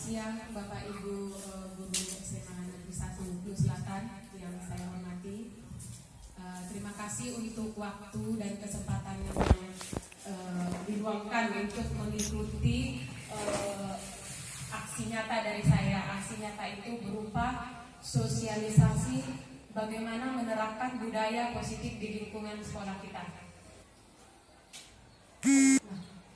siang Bapak Ibu Guru SMA Negeri 1 Hulu Selatan yang saya hormati. Terima kasih untuk waktu dan kesempatan yang diluangkan untuk mengikuti aksi nyata dari saya. Aksi nyata itu berupa sosialisasi bagaimana menerapkan budaya positif di lingkungan sekolah kita.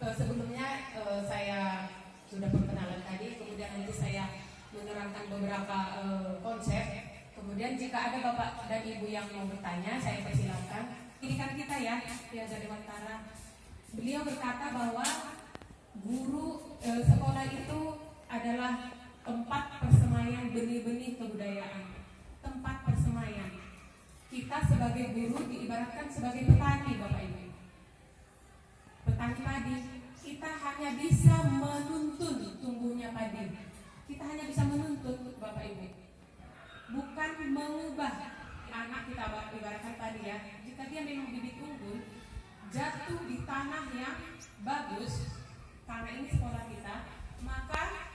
Sebelumnya saya sudah perkenalan tadi, kemudian nanti saya menerangkan beberapa konsep. Kemudian jika ada Bapak dan Ibu yang mau bertanya, saya persilakan. Pendidikan kita ya dari Dewantara. Beliau berkata bahwa guru sekolah itu adalah tempat persemaian benih-benih kebudayaan. Tempat persemaian. Kita sebagai guru diibaratkan sebagai petani, Bapak Ibu. Petani padi. Kita hanya bisa menuntun tumbuhnya padi. Kita hanya bisa menuntut, Bapak Ibu, bukan mengubah. Anak kita ibaratkan tadi ya, jika dia memang bibit unggul jatuh di tanah yang bagus, karena ini sekolah kita, maka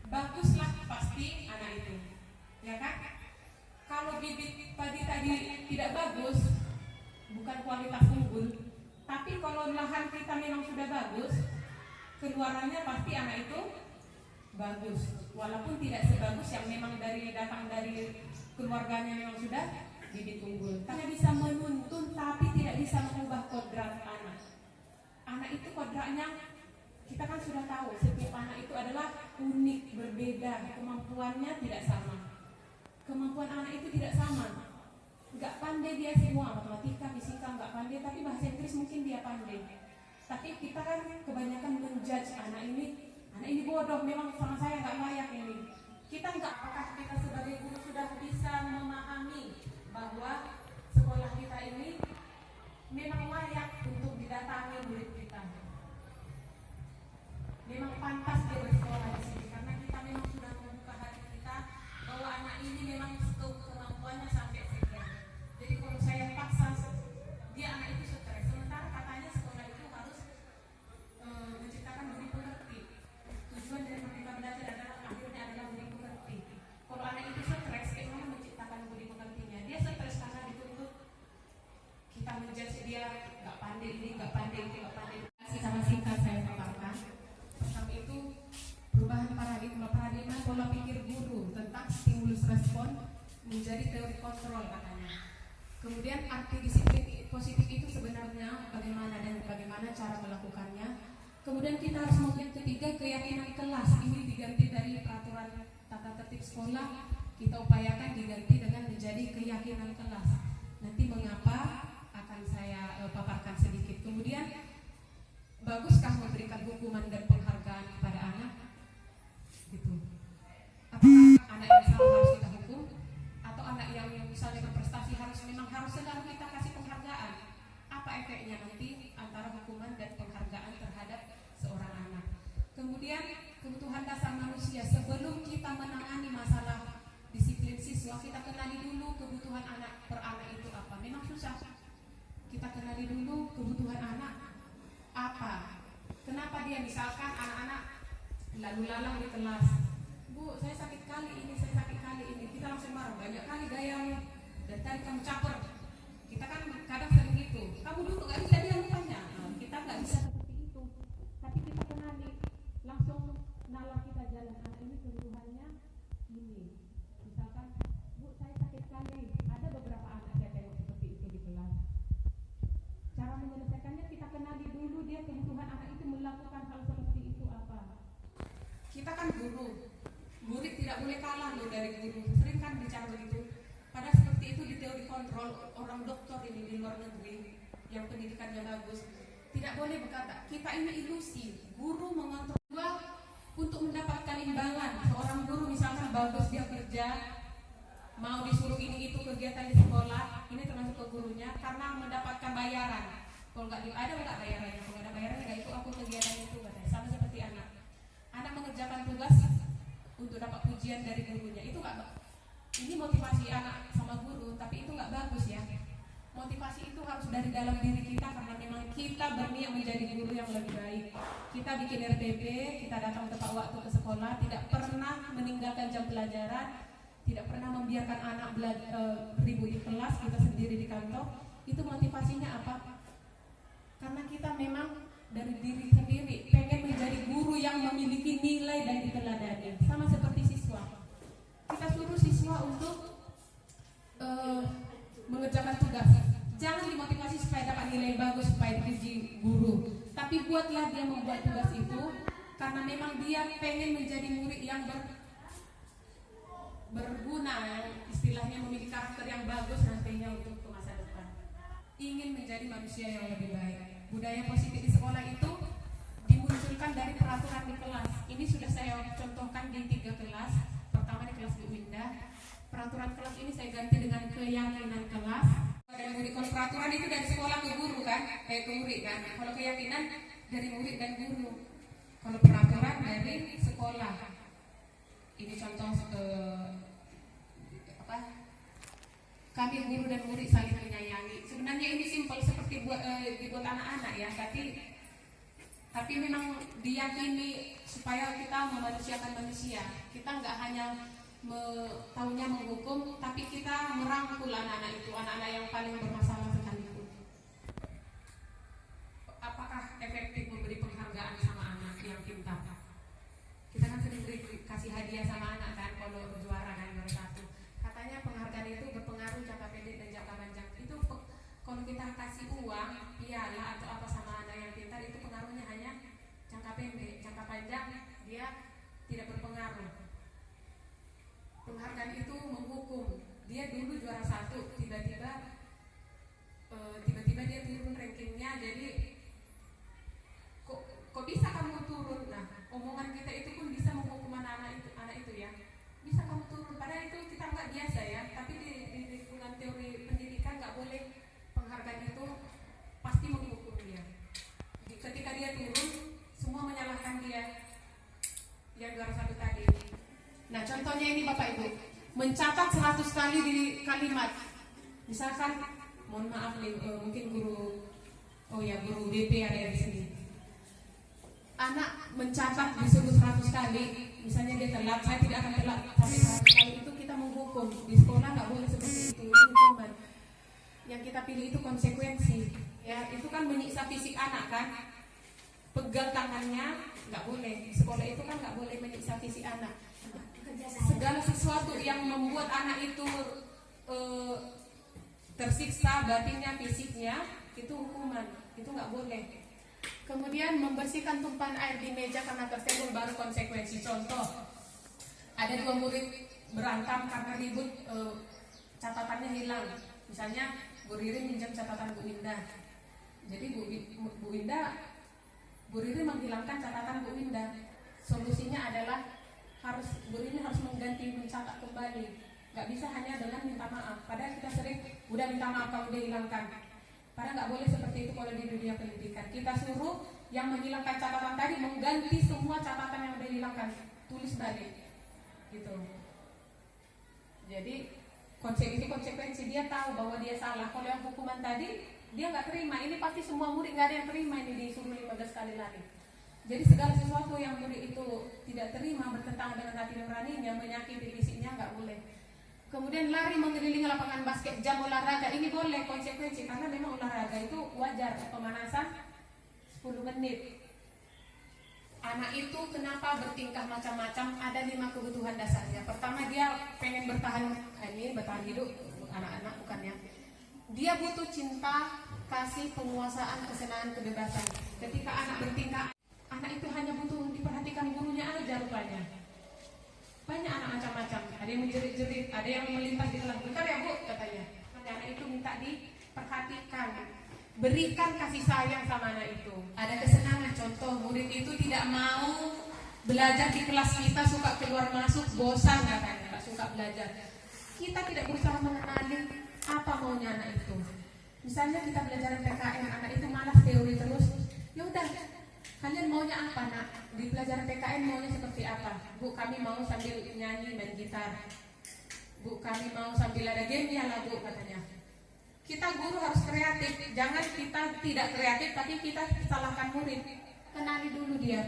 baguslah pasti anak itu, ya kan? Kalau bibit padi tadi tidak bagus, bukan kualitas unggul, tapi kalau lahan kita memang sudah bagus, keluarannya pasti anak itu bagus, walaupun tidak sebagus yang memang datang dari keluarganya memang sudah bibit unggul. Hanya bisa menuntun tapi tidak bisa mengubah kodrat anak. Anak itu kodratnya kita kan sudah tahu, setiap anak itu adalah unik, berbeda, kemampuannya tidak sama. Kemampuan anak itu tidak sama. Enggak pandai dia semua, matematika, fisika enggak pandai, tapi bahasa Inggris mungkin dia pandai. Tapi kita kan kebanyakan menjudge anak ini bodoh, memang sama saya enggak layak ini. Kita enggak, apakah kita sebagai guru sudah bisa memahami bahwa sekolah kita ini memang layak untuk didatangi murid kita. Memang pantas dia bersekolah di sini karena kita memang sudah membuka hati kita bahwa anak ini memang kemampuannya sampai sekian. Jadi kalau saya paksa dia anak itu stres, sementara katanya sekolah itu harus menciptakan budi pekerti. Tujuan dari Merdeka Belajar adalah akhirnya adalah budi pekerti. Kalau anak itu stres, bagaimana menciptakan budi pekertinya? Dia stres karena dituntut kita menjudge dia nggak pandai ini, nggak pandai itu, nggak pandai. Sama singkat saya paparkan. Pertama itu perubahan paradigma pola pikir guru tentang stimulus respon menjadi teori kontrol katanya. Kemudian arti disiplin positif itu sebenarnya bagaimana dan bagaimana cara melakukannya. Kemudian kita harus melihat ketiga, keyakinan kelas ini diganti dari peraturan tata tertib sekolah, kita upayakan diganti dengan menjadi keyakinan kelas. Nanti mengapa akan saya paparkan sedikit. Kemudian baguskah memberikan hukuman dan penghargaan kepada anak? Gitu. Apakah anak yang salah harus kita hukum? Atau anak yang misalnya berprestasi harus selalu kita kasih penghargaan? Apa efeknya nanti antara hukuman dan penghargaan terhadap seorang anak? Kemudian kebutuhan dasar manusia, sebelum kita menangani masalah disiplin siswa, kita kenali dulu kebutuhan anak per anak itu apa. Memang susah. Kita kenali dulu kebutuhan anak apa. Kenapa dia misalkan anak-anak lalu lalang di kelas, Bu, saya sakit kali ini, saya sakit kali ini. Kita langsung marah, banyak kali gayamu, dan tadi kamu caper. Kita kan kadang sering gitu, kamu dulu gak bisa dia lupanya. Kita gak bisa seperti itu. Tapi kita kenali, langsung nalar kita jalan. Anak ini kebutuhannya ini. Misalkan, Bu, saya sakit kali. Ada beberapa anak saya tengok seperti itu di kelas. Cara menyelesaikannya kita kenali dulu dia kebutuhan anak itu melakukan hal seperti itu apa. Kita kan guru, murid tidak boleh kalah loh dari guru. Sering kan bicara begitu. Padahal seperti itu di teori kontrol orang doktor ini di luar negeri yang pendidikannya bagus tidak boleh berkata kita ini ilusi. Guru mengontrol untuk mendapatkan imbangan. Seorang guru misalkan bagus dia kerja, mau disuruh ini itu kegiatan di sekolah, ini termasuk ke gurunya karena mendapatkan bayaran. Kalau nggak ada nggak bayarannya, kalau ada bayarannya nggak itu aku kegiatan itu katanya. Sama seperti anak mengerjakan tugas untuk dapat pujian dari gurunya, itu nggak. Ini motivasi anak sama guru, tapi itu nggak bagus ya. Motivasi itu harus dari dalam diri kita, karena memang kita berniat menjadi guru yang lebih baik. Kita bikin RTP, kita datang tepat waktu ke sekolah, tidak pernah meninggalkan jam pelajaran, tidak pernah membiarkan anak ribut di kelas, kita sendiri di kantor. Itu motivasinya apa? Karena kita memang dari diri sendiri pengen menjadi guru yang memiliki nilai dan diteladani. Sama seperti siswa, kita suruh siswa untuk mengerjakan tugas. Jangan dimotivasi supaya dapat nilai bagus, supaya dipuji guru, tapi buatlah dia membuat tugas itu karena memang dia pengen menjadi murid yang berguna, yang istilahnya memiliki karakter yang bagus nantinya untuk ke masa depan. Ingin menjadi manusia yang lebih baik. Budaya positif di sekolah itu dimunculkan dari peraturan di kelas. Ini sudah saya contohkan di 3 kelas. Pertama di kelas Bu Winda. Peraturan kelas ini saya ganti dengan keyakinan kelas. Dan murid, kalau peraturan itu dari sekolah ke guru kan, ke murid kan. Kalau keyakinan dari murid dan guru. Kalau peraturan dari sekolah. Ini contoh kami guru dan murid saling menyayangi. Sebenarnya ini simpel seperti dibuat anak-anak ya, tapi memang diyakini supaya kita memanusiakan manusia. Kita nggak hanya taunya menghukum, tapi kita merangkul anak-anak itu, anak-anak yang paling bermasalah sekalipun. Apakah efektif memberi penghargaan sama anak yang pintar? Kita kan sering kasih hadiah sama anak kan, kalau juara kan juara 1. Katanya penghargaan itu berpengaruh jangka pendek dan jangka panjang. Itu kalau kita kasih uang, piala atau apa sama anak yang pintar, itu pengaruhnya hanya jangka pendek. Jangka panjang dia tidak berpengaruh. Penghargaan itu menghukum. Dia dulu juara 1, tiba-tiba dia turun rankingnya. Jadi kok bisa kamu turun? Nah, omongan kita itu pun bisa menghukum anak itu ya. Bisa kamu turun, padahal itu kita nggak biasa ya. Tapi di lingkungan teori pendidikan nggak boleh. Penghargaan itu pasti menghukum dia. Ketika dia turun, semua menyalahkan dia yang juara 1 tadi. Nah, contohnya ini Bapak Ibu, mencatat 100 kali di kalimat. Misalkan, mohon maaf nih, mungkin guru BP ada di sini. Anak mencatat disuruh 100 kali, misalnya dia telat, saya tidak akan telat sampai 100 kali, itu kita menghukum. Di sekolah nggak boleh seperti itu hukuman. Yang kita pilih itu konsekuensi. Ya, itu kan menyiksa fisik anak kan. Pegang tangannya nggak boleh. Di sekolah itu kan nggak boleh menyiksa fisik anak. Segala sesuatu yang membuat anak itu tersiksa batinnya, fisiknya, itu hukuman. Itu nggak boleh. Kemudian membersihkan tumpahan air di meja karena tersenggol, baru konsekuensi. Contoh, ada 2 murid berantem karena ribut, catatannya hilang. Misalnya Bu Riri minjam catatan Bu Winda. Jadi Bu Riri menghilangkan catatan Bu Winda. Solusinya adalah Bu Riri harus mencatat kembali. Gak bisa hanya dengan minta maaf. Padahal kita sering udah minta maaf kalau dia hilangkan. Padahal nggak boleh seperti itu kalau di dunia pendidikan. Kita suruh yang menghilangkan catatan tadi mengganti semua catatan yang udah dihilangkan, tulis balik, gitu. Jadi konsekuensi dia tahu bahwa dia salah. Kalau yang hukuman tadi dia nggak terima, ini pasti semua murid nggak ada yang terima ini disuruh 15 kali lari. Jadi segala sesuatu yang murid itu tidak terima bertentangan dengan hati nuraninya, menyakiti fisiknya, nggak boleh. Kemudian lari mengelilingi lapangan basket, jam olahraga, ini boleh konsekuensi karena memang olahraga itu wajar, pemanasan 10 menit. Anak itu kenapa bertingkah macam-macam? Ada 5 kebutuhan dasarnya. Pertama, dia pengen bertahan hidup, anak-anak bukannya. Dia butuh cinta, kasih, penguasaan, kesenangan, kebebasan. Ketika anak bertingkah, anak itu hanya butuh diperhatikan gurunya aja rupanya. Banyak anak macam-macam, ada yang menjerit-jerit, ada yang melintas di dalam. Bentar ya Bu, katanya. Anak itu minta diperhatikan, berikan kasih sayang sama anak itu. Ada kesenangan, contoh murid itu tidak mau belajar di kelas kita, suka keluar masuk, bosan katanya, nggak suka belajar. Kita tidak berusaha mengenali apa maunya anak itu. Misalnya kita belajar PKN, anak itu malas teori terus, ya udah. Kalian maunya apa nak? Di pelajaran PKN maunya seperti apa? Bu, kami mau sambil nyanyi, main gitar. Bu, kami mau sambil ada game ya lah Bu, katanya. Kita guru harus kreatif, jangan kita tidak kreatif tapi kita salahkan murid. Kenali dulu dia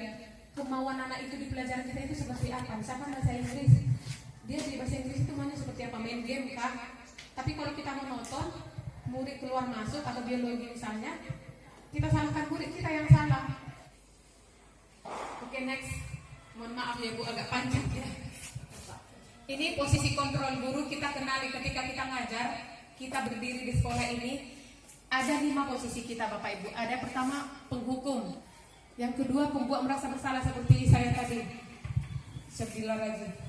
kemauan anak itu di pelajaran kita itu seperti apa. Misalkan bahasa Inggris, dia di bahasa Inggris itu maunya seperti apa, main game kah? Tapi kalau kita monoton, murid keluar masuk atau biologi misalnya, kita salahkan murid, kita yang salah. Oke, next. Mohon maaf ya Bu, agak panjang ya. Ini posisi kontrol guru kita kenali ketika kita ngajar. Kita berdiri di sekolah ini, ada 5 posisi kita Bapak Ibu. Ada pertama penghukum, yang kedua pembuat merasa bersalah seperti saya tadi.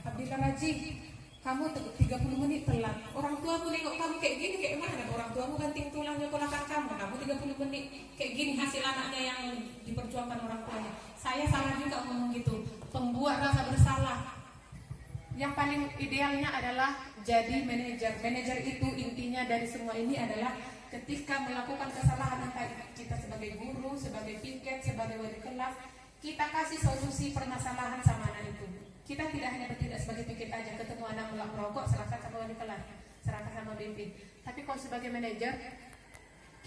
Abdillah Raji, kamu 30 menit telat. Orang tuamu nengok kamu kayak gini, kayak mana? Orang tuamu banting tulangnya ponakan kamu 30 menit kayak gini, hasil anaknya yang diperjuangkan orang tuanya. Saya salah juga ngomong gitu. Pembuat rasa bersalah. Yang paling idealnya adalah jadi manajer. Manajer itu intinya dari semua ini adalah ketika melakukan kesalahan entah kita sebagai guru, sebagai piket, sebagai wali kelas, kita kasih solusi permasalahan sama anak itu. Kita tidak hanya bertindak sebagai piket aja, ketemu anak merokok, serahkan sama wali kelas, serahkan sama BP. Tapi kalau sebagai manajer,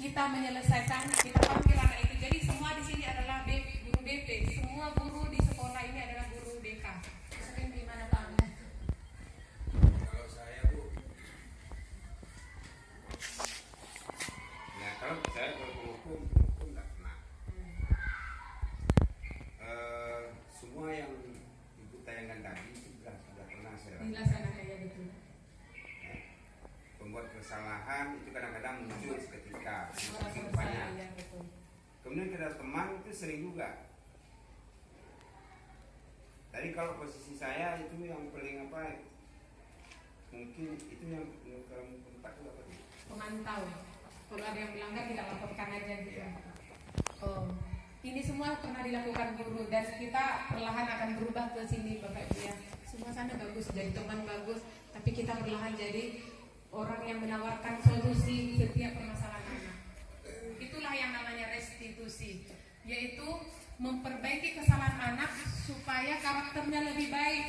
kita menyelesaikan, kita panggil anak itu. Jadi semua di sini adalah guru BP. Semua guru di sekolah ini adalah guru BK. Sering di mana Pak? Kalau saya berhukum nggak pernah. Semua yang ibu tayangkan tadi sudah pernah saya lakukan kayak gitu. Pembuat kesalahan itu kadang-kadang muncul seketika, Ya, kemudian kita teman itu sering juga. Tadi kalau posisi saya itu yang paling apa? Mungkin itu yang kalau tempat itu apa? Pemantau. Kalau ada yang melanggar tidak laporkan aja gitu. Oh, ini semua pernah dilakukan guru dan kita perlahan akan berubah ke sini Bapak Ibu ya. Semua sana bagus, jadi teman bagus, tapi kita perlahan jadi orang yang menawarkan solusi setiap permasalahan anak. Itulah yang namanya restitusi, yaitu memperbaiki kesalahan anak supaya karakternya lebih baik.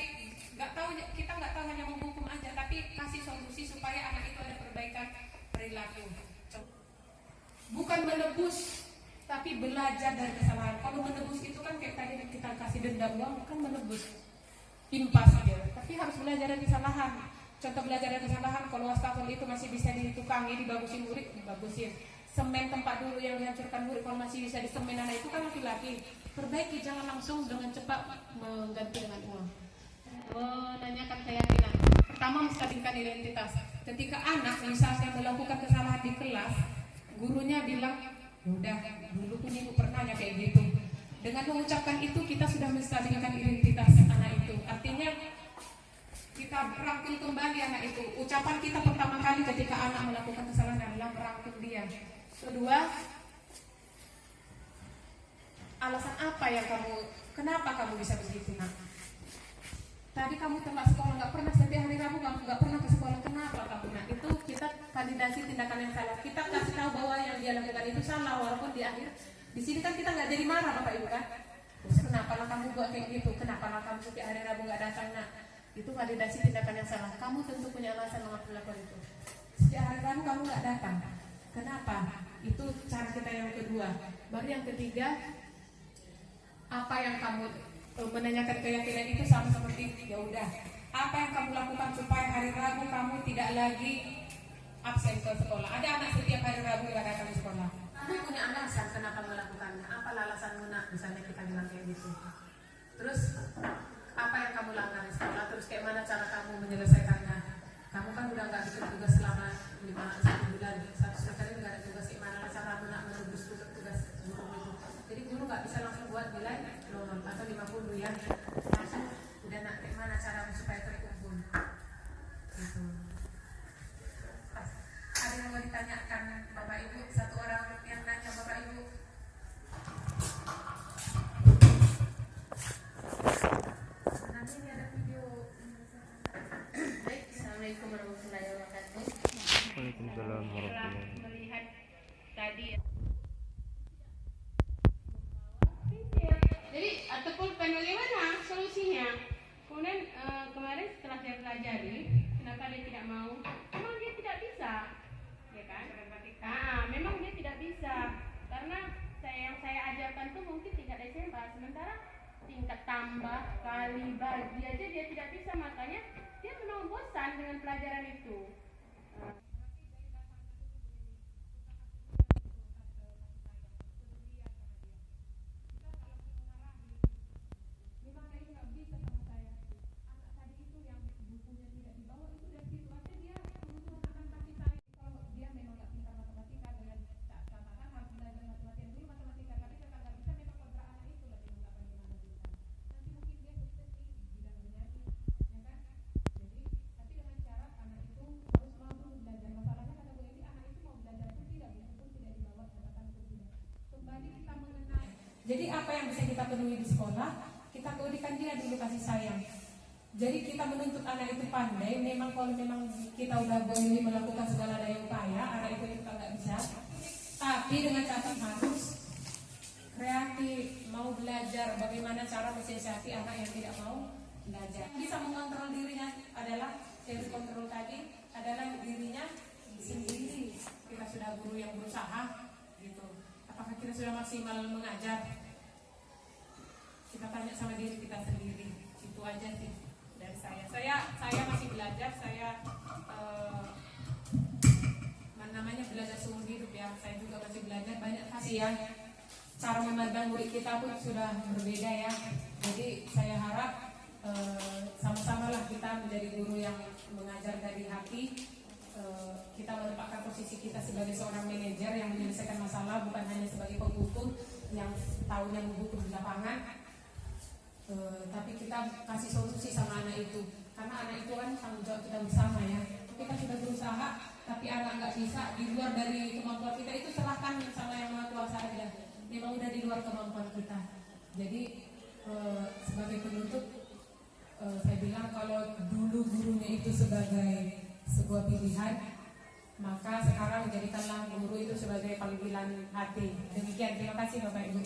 Kita nggak tahu hanya menghukum aja, tapi kasih solusi supaya anak itu ada perbaikan perilaku. Bukan menebus, tapi belajar dari kesalahan. Kalau menebus itu kan kayak tadi kita kasih denda uang, kan menebus, impas aja. Tapi harus belajar dari kesalahan. Contoh belajar dari kesalahan, kalau wastafel itu masih bisa ditukangi, dibagusin murid, dibagusin. Semen tempat dulu yang dihancurkan murid, kalau masih bisa disemen anak itu kan laki-laki. Perbaiki, jangan langsung dengan cepat mengganti dengan uang. Menanyakan keyakinan. Pertama, menstabilkan identitas. Ketika anak misalnya melakukan kesalahan di kelas, gurunya bilang, udah dulu pun ibu pernah kayak gitu. Dengan mengucapkan itu kita sudah menstabilkan identitas anak itu. Artinya kita merangkul kembali anak itu. Ucapan kita pertama kali ketika anak melakukan kesalahan adalah merangkul dia. Kedua, alasan apa yang kenapa kamu bisa begitu nak? Tadi kamu telat sekolah, nggak pernah setiap hari Rabu kamu nggak pernah ke sekolah, kenapa kamu nak? Itu kita validasi tindakan yang salah. Kita kasih tahu bahwa yang dia lakukan itu salah, walaupun di akhir di sini kan kita nggak jadi marah Bapak Ibu kan? Terus kenapa lah kamu buat kayak gitu? Kenapa lah kamu setiap hari Rabu nggak datang nak? Itu validasi tindakan yang salah. Kamu tentu punya alasan mengapa melakukan itu. Setiap hari Rabu kamu nggak datang. Kenapa? Itu cara kita yang kedua. Baru yang ketiga, apa yang kamu menanyakan keyakinan itu sama seperti ya udah. Apa yang kamu lakukan supaya hari Rabu kamu tidak lagi absen ke sekolah? Ada anak setiap hari Rabu nggak datang ke sekolah. Kamu punya alasan kenapa melakukannya? Apa alasanmu nak? Misalnya kita bilang kayak gitu. Terus apa yang kamu lakukan di sekolah? Terus kayak mana cara kamu menyelesaikannya? Kamu kan udah nggak bikin tugas selama 1 bulan, 1 semester ini nggak ada tugas. Gimana caramu nak menebus tugas guru itu? Jadi guru nggak bisa langsung buat nilai 0 atau 50 ya. Langsung udah nak gimana caramu supaya terkumpul? Gitu. Ada yang mau ditanyakan Bapak Ibu? Satu orang yang nanya Bapak Ibu. Nanti ini ada video. Baik, Assalamualaikum warahmatullahi wabarakatuh. Waalaikumsalam warahmatullahi wabarakatuh. Melihat tadi. Jadi ataupun panel mana? mengenali bagi aja dia tidak bisa, makanya dia memang bosan dengan pelajaran itu. Jadi apa yang bisa kita penuhi di sekolah, kita berikan dia dulu kasih sayang. Jadi kita menuntut anak itu pandai. Memang kalau memang kita udah boleh melakukan segala daya upaya, anak itu kita nggak bisa. Tapi dengan catatan harus kreatif, mau belajar. Bagaimana cara mensiasati anak yang tidak mau belajar? Bisa mengontrol dirinya adalah self control tadi adalah dirinya sendiri. Kita sudah guru yang berusaha, gitu. Apakah kita sudah maksimal mengajar? Kita tanya sama diri kita sendiri. Itu aja sih dari saya. Saya masih belajar. Saya namanya belajar seumur hidup ya. Saya juga masih belajar banyak kasih ya. Cara memandang murid kita pun sudah berbeda ya. Jadi saya harap sama-sama lah kita menjadi guru yang mengajar dari hati. Kita menempatkan posisi kita sebagai seorang manajer yang menyelesaikan masalah, bukan hanya sebagai penghukum yang tahunya menghukum di lapangan. Tapi kita kasih solusi sama anak itu, karena anak itu kan tanggung jawab kita bersama ya. Kita sudah berusaha, tapi anak nggak bisa di luar dari kemampuan kita, itu serahkan sama yang maha kuasa aja. Memang udah di luar kemampuan kita. Jadi sebagai penutup, saya bilang kalau dulu gurunya itu sebagai sebuah pilihan, maka sekarang jadikanlah guru itu sebagai panggilan hati. Demikian, terima kasih Bapak Ibu.